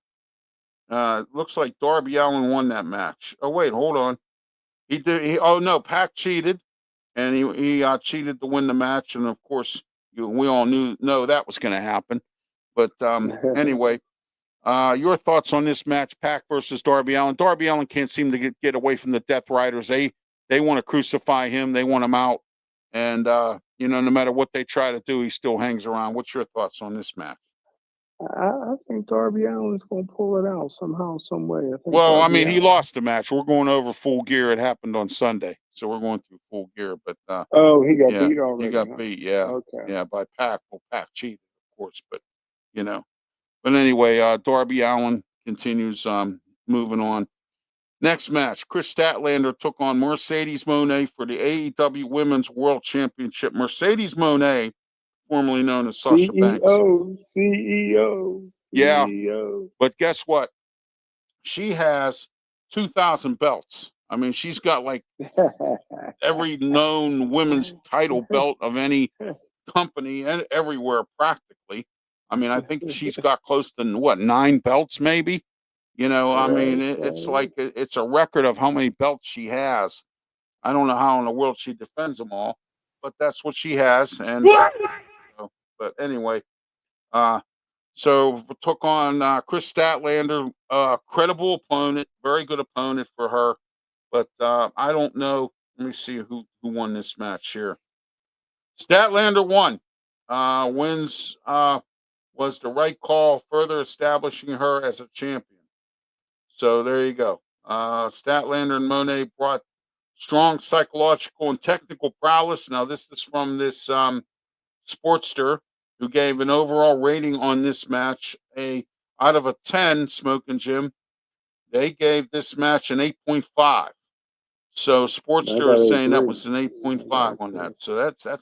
Looks like Darby Allin won that match. Oh, wait, hold on. He did. Oh, no, Pac cheated, and he cheated to win the match. And of course, we all know that was going to happen. But anyway, your thoughts on this match, Pac versus Darby Allin? Darby Allin can't seem to get away from the Death Riders. They want to crucify him. They want him out. And, no matter what they try to do, he still hangs around. What's your thoughts on this match? I think Darby Allin's going to pull it out somehow, some way. He lost the match. We're going over Full Gear. It happened on Sunday. So we're going through Full Gear. But he got beat already. He got beat, yeah. Okay. Yeah, by Pac. Well, Pac cheated, of course. But, But anyway, Darby Allin continues moving on. Next match, Chris Statlander took on Mercedes Moné for the AEW Women's World Championship. Mercedes Moné, formerly known as Sasha Banks. CEO. Yeah, but guess what? She has 2,000 belts. I mean, she's got like every known women's title belt of any company and everywhere practically. I mean, I think she's got close to 9 belts, maybe. It's like it's a record of how many belts she has. I don't know how in the world she defends them all, but that's what she has. And but anyway, So took on Chris Statlander, credible opponent, very good opponent for her. But I don't know. Let me see who won this match here. Statlander won. Wins was the right call, further establishing her as a champion. So there you go. Statlander and Monet brought strong psychological and technical prowess. Now this is from this Sportster, who gave an overall rating on this match out of a 10. Smokin' Jim, they gave this match an 8.5. So Sportster is saying that was an 8.5 on that. So that's a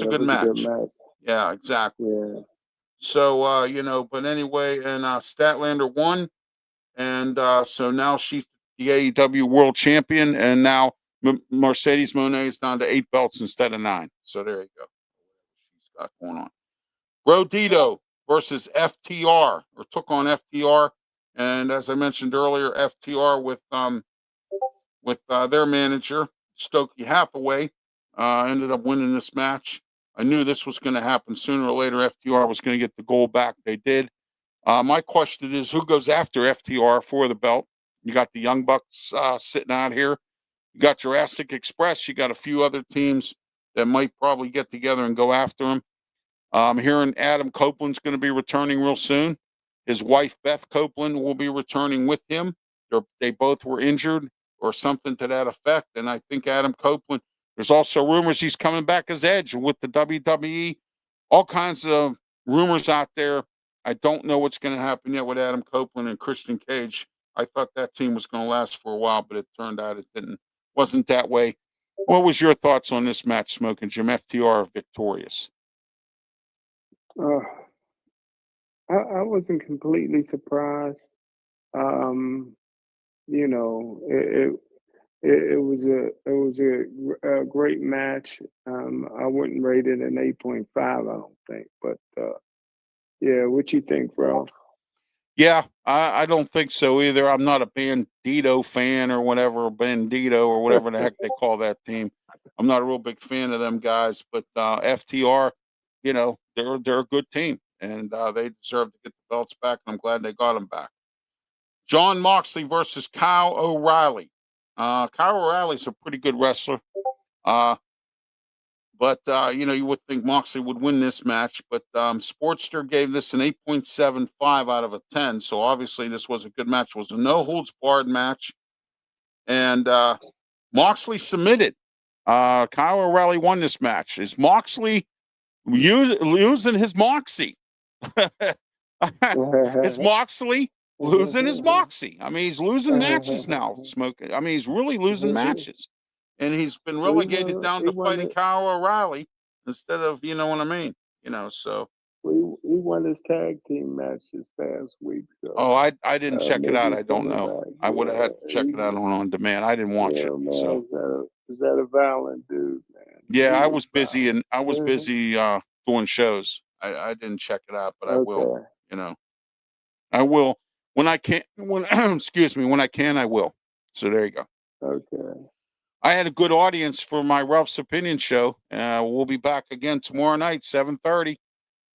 good match. Yeah, exactly. Yeah. So but anyway, and Statlander won, and so now she's the AEW World Champion, and now Mercedes Moné is down to 8 belts instead of 9. So there you go. She's got going on. Rodito versus FTR, or took on FTR, and as I mentioned earlier, FTR with their manager Stokely Hathaway ended up winning this match. I knew this was going to happen sooner or later. FTR was going to get the gold back. They did. My question is, who goes after FTR for the belt? You got the Young Bucks sitting out here. You got Jurassic Express. You got a few other teams that might probably get together and go after him. Hearing Adam Copeland's going to be returning real soon. His wife, Beth Copeland, will be returning with him. They both were injured or something to that effect. And I think Adam Copeland, there's also rumors he's coming back as Edge with the WWE. All kinds of rumors out there. I don't know what's going to happen yet with Adam Copeland and Christian Cage. I thought that team was going to last for a while, but it turned out it wasn't that way. What was your thoughts on this match, Smokin' Jim? FTR victorious. I wasn't completely surprised. It was a great match. I wouldn't rate it an 8.5. I don't think, but yeah, what you think, Ralph? Yeah, I don't think so either. I'm not a Bandito fan or whatever, Bandito or whatever the heck they call that team. I'm not a real big fan of them guys, but FTR, they're a good team, and they deserve to get the belts back, and I'm glad they got them back. John Moxley versus Kyle O'Reilly. Kyle O'Reilly's a pretty good wrestler. But you would think Moxley would win this match, but Sportster gave this an 8.75 out of a 10. So obviously this was a good match. It was a no holds barred match, and Moxley submitted. Kyle O'Reilly won this match. Is Moxley losing his moxie? Is Moxley losing his moxie? I mean, he's losing matches now. Smoking. I mean, he's really losing matches. And he's been relegated down to fighting Kyle O'Reilly instead of, you know what I mean? So. He won his tag team match this past week. So, oh, I didn't check it out. I don't know. I would have had to check it out on demand. I didn't watch it. Man, so. Is that a violent dude, man? Yeah, I was busy doing shows. I didn't check it out, but I will. I will when I can. When excuse me, when I can, I will. So there you go. Okay. I had a good audience for my Ralph's Opinion show. We'll be back again tomorrow night, 7:30.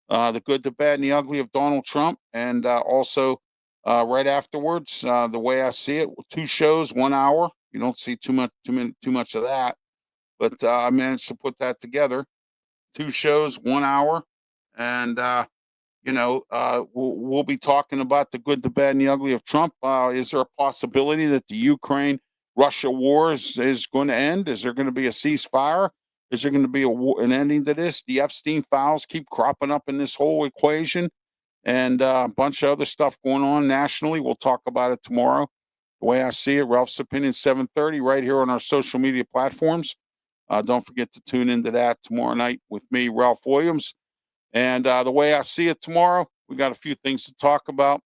The Good, the Bad, and the Ugly of Donald Trump, and also right afterwards, The Way I See It, 2 shows, 1 hour. You don't see too much of that, but I managed to put that together. 2 shows, 1 hour, and we'll be talking about the good, the bad, and the ugly of Trump. Is there a possibility that the Ukraine-Russia war is going to end? Is there going to be a ceasefire? Is there going to be an ending to this? The Epstein files keep cropping up in this whole equation, and a bunch of other stuff going on nationally. We'll talk about it tomorrow. The Way I See It, Ralph's Opinion, 7:30, right here on our social media platforms. Don't forget to tune into that tomorrow night with me, Ralph Williams. And The Way I See It tomorrow, we got a few things to talk about.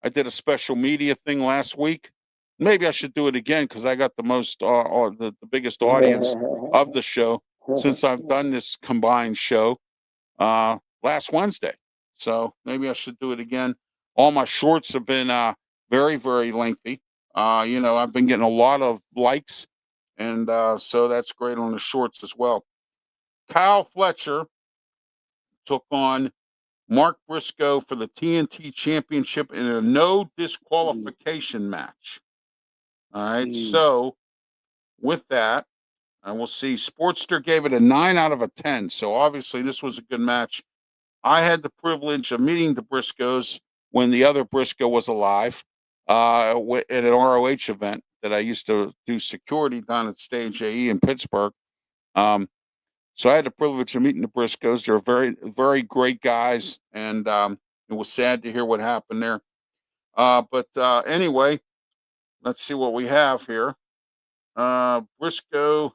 I did a special media thing last week. Maybe I should do it again because I got the biggest audience of the show since I've done this combined show last Wednesday. So maybe I should do it again. All my shorts have been very, very lengthy. I've been getting a lot of likes, and so that's great on the shorts as well. Kyle Fletcher took on Mark Briscoe for the TNT Championship in a no disqualification match. All right. So with that, and we'll see. Sportster gave it a 9 out of a 10. So obviously this was a good match. I had the privilege of meeting the Briscoes when the other Briscoe was alive at an ROH event that I used to do security down at Stage AE in Pittsburgh. So I had the privilege of meeting the Briscoes. They're very, very great guys, and it was sad to hear what happened there. But anyway, let's see what we have here. Briscoe,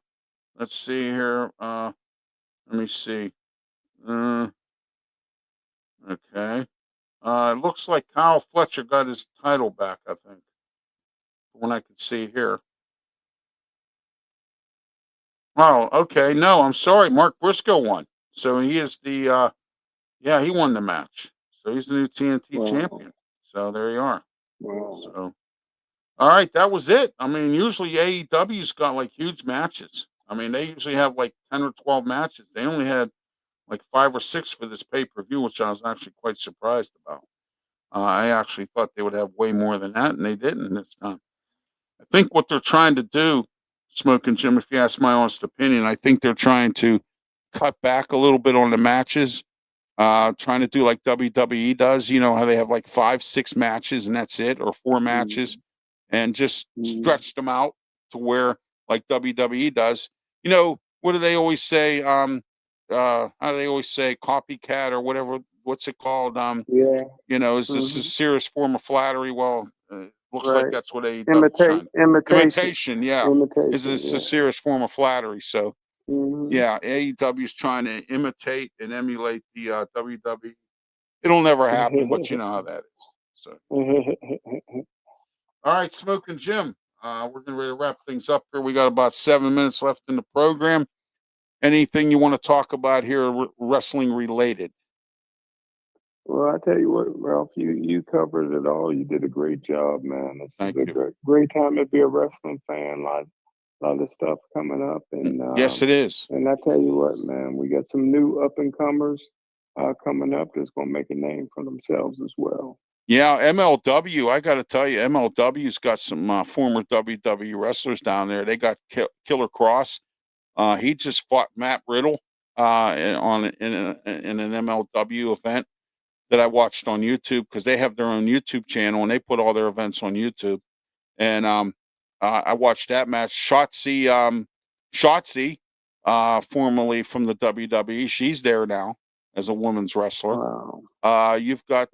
let's see here. Let me see. Okay. It looks like Kyle Fletcher got his title back, I think, from what I could see here. Oh, okay. No, I'm sorry. Mark Briscoe won. So he is the, yeah, he won the match. So he's the new TNT champion. So there you are. So, all right, that was it. I mean, usually AEW's got like huge matches. I mean, they usually have like 10 or 12 matches. They only had like 5 or 6 for this pay-per-view, which I was actually quite surprised about. I actually thought they would have way more than that, and they didn't this time. I think what they're trying to do, Smokin' Jim, if you ask my honest opinion, I think they're trying to cut back a little bit on the matches, trying to do like WWE does, you know, how they have like 5, 6 matches and that's it, or 4 matches, and just stretch them out to where like WWE does. You know, what do they always say? How do they always say copycat or whatever? What's it called? You know, is this a serious form of flattery? Well, looks like that's what AEW is trying. Imitation, yeah. Is this a serious form of flattery? So, yeah, AEW is trying to imitate and emulate the WWE. It'll never happen, but you know how that is. So, all right, Smokin' Jim. We're getting ready to wrap things up here. We got about 7 minutes left in the program. Anything you want to talk about here, wrestling related? Well, I tell you what, Ralph, you covered it all. You did a great job, man. This Thank is a great time to be a wrestling fan. A lot of stuff coming up, and yes, it is. And I tell you what, man, we got some new up and comers coming up that's going to make a name for themselves as well. Yeah, MLW. I got to tell you, MLW's got some former WWE wrestlers down there. They got Killer Cross. He just fought Matt Riddle in an MLW event that I watched on YouTube, because they have their own YouTube channel and they put all their events on YouTube. And I watched that match. Shotzi, formerly from the WWE, she's there now as a women's wrestler. Wow. You've got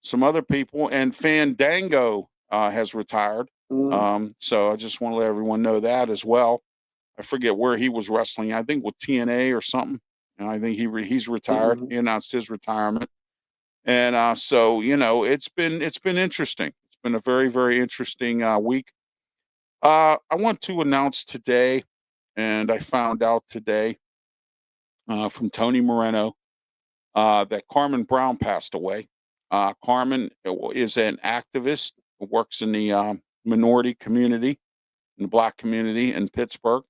some other people, and Fandango has retired. So I just want to let everyone know that as well. I forget where he was wrestling. I think with TNA or something. And I think he's retired. He announced his retirement. And so, you know, it's been interesting. It's been a very, very interesting week. I want to announce today, and I found out today from Tony Moreno that Carmen Brown passed away. Carmen is an activist who works in the minority community, in the Black community in Pittsburgh.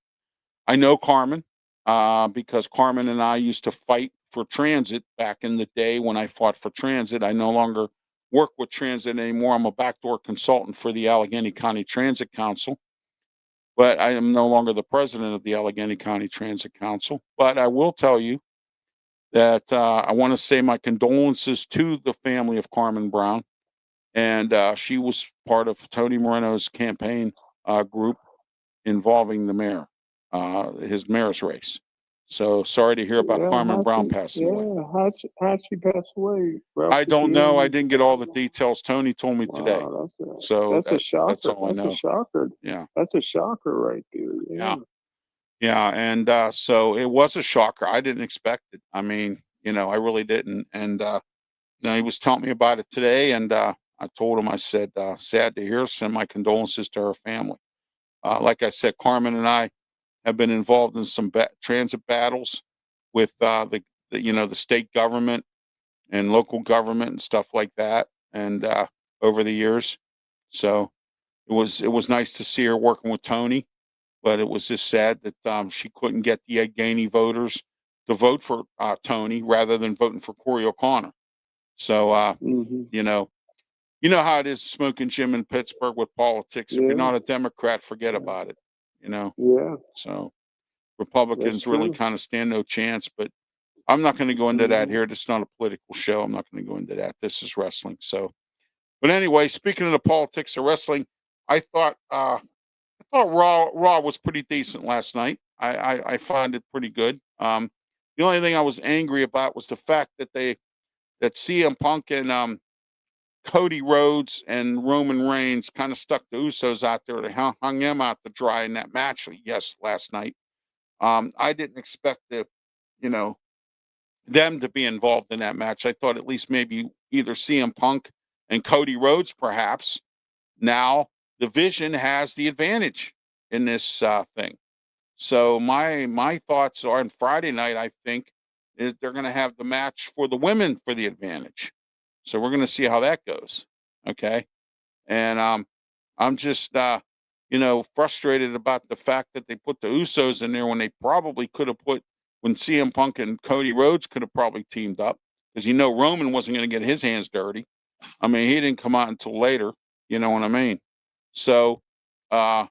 I know Carmen because Carmen and I used to fight for transit back in the day when I fought for transit. I no longer work with transit anymore. I'm a backdoor consultant for the Allegheny County Transit Council, but I am no longer the president of the Allegheny County Transit Council. But I will tell you that I want to say my condolences to the family of Carmen Brown. And she was part of Tony Moreno's campaign group involving the mayor, his mayor's race. So sorry to hear about Carmen Brown passing away. How'd she pass away, Ralph? I don't know. I didn't get all the details. Tony told me today. That's a shocker. That's all I know. That's a shocker. Yeah. That's a shocker right there. Yeah. Yeah. And so it was a shocker. I didn't expect it. I mean, you know, I really didn't. And you know, he was telling me about it today, and I told him, I said, sad to hear, send my condolences to her family. Like I said, Carmen and I have been involved in some transit battles with the state government and local government and stuff like that, and over the years. So it was nice to see her working with Tony, but it was just sad that she couldn't get the Allegheny voters to vote for Tony rather than voting for Corey O'Connor. So, you know how it is, Smoking Jim in Pittsburgh with politics. If you're not a Democrat, forget about it. Yeah, So Republicans that's really true. kind of stand no chance. But I'm not going to go into that here. This is not a political show. I'm not going to go into that. This is wrestling. So, but anyway, speaking of the politics of wrestling, I thought Raw was pretty decent last night. I find it pretty good. The only thing I was angry about was the fact that CM Punk and Cody Rhodes and Roman Reigns kind of stuck the Usos out there. They hung them out to dry in that match. Yes, last night. I didn't expect them to be involved in that match. I thought at least maybe either CM Punk and Cody Rhodes, perhaps. Now the Vision has the advantage in this thing. So my thoughts are on Friday night, I think, is they're going to have the match for the women for the advantage. So we're going to see how that goes. Okay. And I'm just, frustrated about the fact that they put the Usos in there when they probably could have when CM Punk and Cody Rhodes could have probably teamed up, because Roman wasn't going to get his hands dirty. I mean, he didn't come out until later. You know what I mean? So, but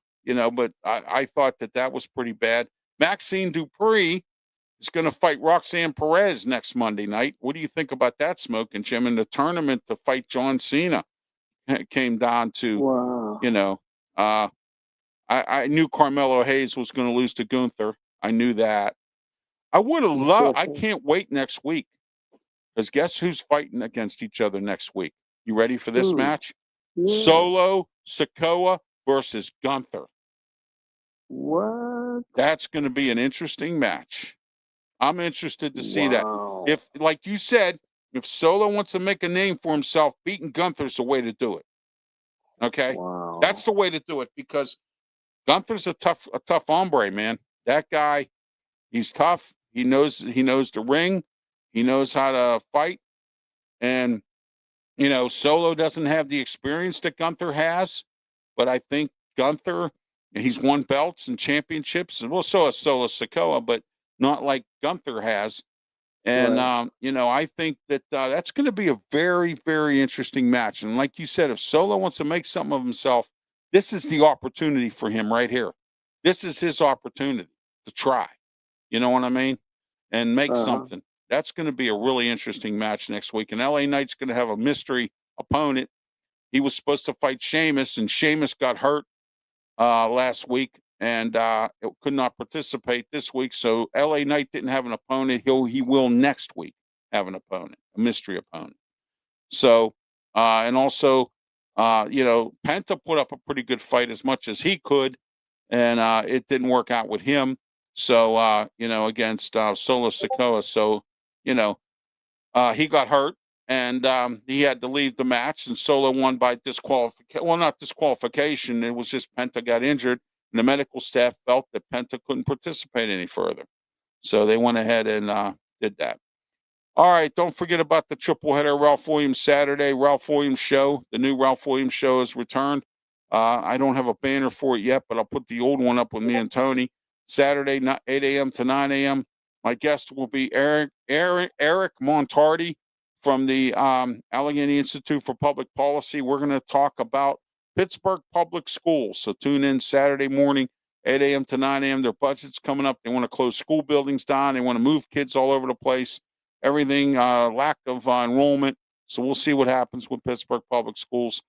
I thought that was pretty bad. Maxine Dupree is going to fight Roxanne Perez next Monday night. What do you think about that, Smoking Jim? In the tournament to fight John Cena, it came down to, Wow. I knew Carmelo Hayes was going to lose to Gunther. I knew that. I can't wait next week, because guess who's fighting against each other next week? You ready for this match? Yeah. Solo Sikoa versus Gunther. What? That's going to be an interesting match. I'm interested to see that. If, like you said, if Solo wants to make a name for himself, beating Gunther's the way to do it. Okay? Wow. That's the way to do it, because Gunther's a tough hombre, man. That guy, he's tough. He knows the ring. He knows how to fight. And, Solo doesn't have the experience that Gunther has, but I think Gunther, he's won belts and championships, and so has Solo Sikoa, but not like Gunther has. And, Right. I think that that's going to be a very, very interesting match. And like you said, if Solo wants to make something of himself, this is the opportunity for him right here. This is his opportunity to try. You know what I mean? And make something. That's going to be a really interesting match next week. And LA Knight's going to have a mystery opponent. He was supposed to fight Sheamus, and Sheamus got hurt last week and could not participate this week. So LA Knight didn't have an opponent. He will next week have an opponent, a mystery opponent. So, and also, Penta put up a pretty good fight as much as he could, and it didn't work out with him. So, against Solo Sikoa. So, he got hurt, and he had to leave the match, and Solo won by disqualification. Well, not disqualification. It was just Penta got injured, and the medical staff felt that Penta couldn't participate any further. So they went ahead and did that. All right, don't forget about the triple header Ralph Williams Saturday, Ralph Williams Show. The new Ralph Williams Show has returned. I don't have a banner for it yet, but I'll put the old one up with me and Tony. Saturday, 8 a.m. to 9 a.m. My guest will be Eric Montardi from the Allegheny Institute for Public Policy. We're going to talk about Pittsburgh Public Schools. So tune in Saturday morning, 8 a.m. to 9 a.m. Their budget's coming up. They want to close school buildings down. They want to move kids all over the place. Everything, lack of enrollment. So we'll see what happens with Pittsburgh Public Schools.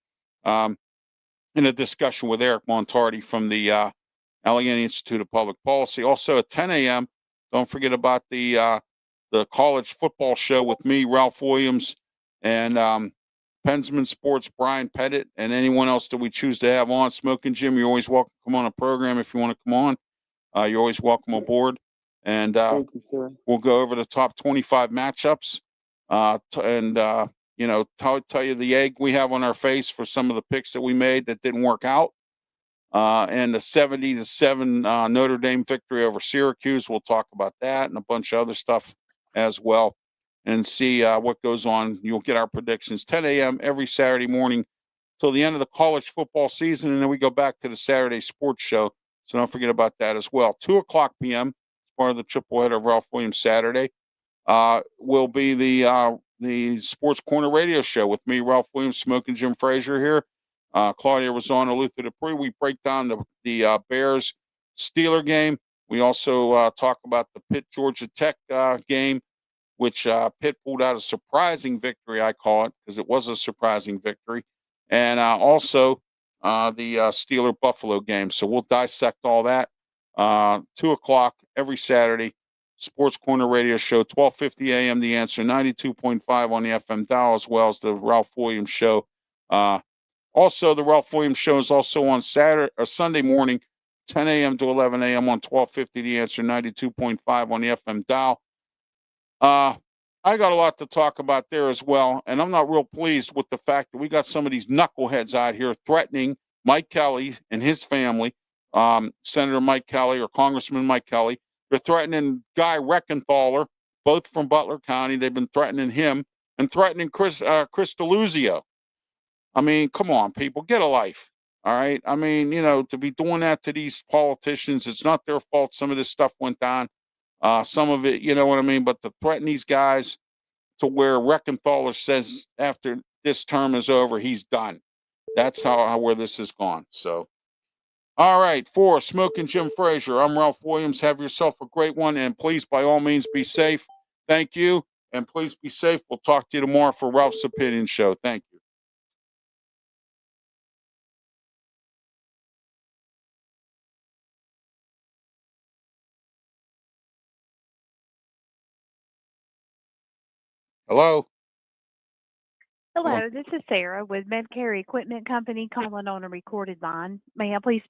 In a discussion with Eric Montardi from the Allegheny Institute of Public Policy. Also at 10 a.m., don't forget about the college football show with me, Ralph Williams, and Pensman Sports, Brian Pettit, and anyone else that we choose to have on. Smoking Jim, you're always welcome to come on a program if you want to come on. You're always welcome aboard. And Thank you, sir. We'll go over the top 25 matchups tell you the egg we have on our face for some of the picks that we made that didn't work out. And the 70-7 Notre Dame victory over Syracuse. We'll talk about that and a bunch of other stuff as well, and see what goes on. You'll get our predictions 10 a.m. every Saturday morning till the end of the college football season, and then we go back to the Saturday sports show. So don't forget about that as well. 2:00 p.m. part of the triple header of Ralph Williams Saturday, will be the Sports Corner radio show with me, Ralph Williams, Smokin' Jim Frazier here. Claudia Rosano, Luther Dupree. We break down the Bears Steeler game. We also talk about the Pitt Georgia Tech game, which Pitt pulled out a surprising victory, I call it, because it was a surprising victory. And also the Steeler Buffalo game. So we'll dissect all that. 2 o'clock every Saturday. Sports Corner Radio Show, 12:50 a.m. The Answer, 92.5 on the FM dial, as well as the Ralph Williams Show. Also, the Ralph Williams Show is also on Saturday or Sunday morning, 10 a.m. to 11 a.m. on 12:50 The Answer, 92.5 on the FM dial. I got a lot to talk about there as well, and I'm not real pleased with the fact that we got some of these knuckleheads out here threatening Mike Kelly and his family, Senator Mike Kelly or Congressman Mike Kelly. They're threatening Guy Reckenthaler, both from Butler County. They've been threatening him and threatening Chris DeLuzio. I mean, come on, people, get a life. All right. I mean, to be doing that to these politicians, it's not their fault. Some of this stuff went down. Some of it, you know what I mean? But to threaten these guys to where Reckenthaler says after this term is over, he's done. That's where this has gone. So, all right, for Smokin' Jim Frazier, I'm Ralph Williams. Have yourself a great one, and please, by all means, be safe. Thank you, and please be safe. We'll talk to you tomorrow for Ralph's Opinion Show. Thank you. Hello? Hello, this is Sarah with Medcare Equipment Company calling on a recorded line. May I please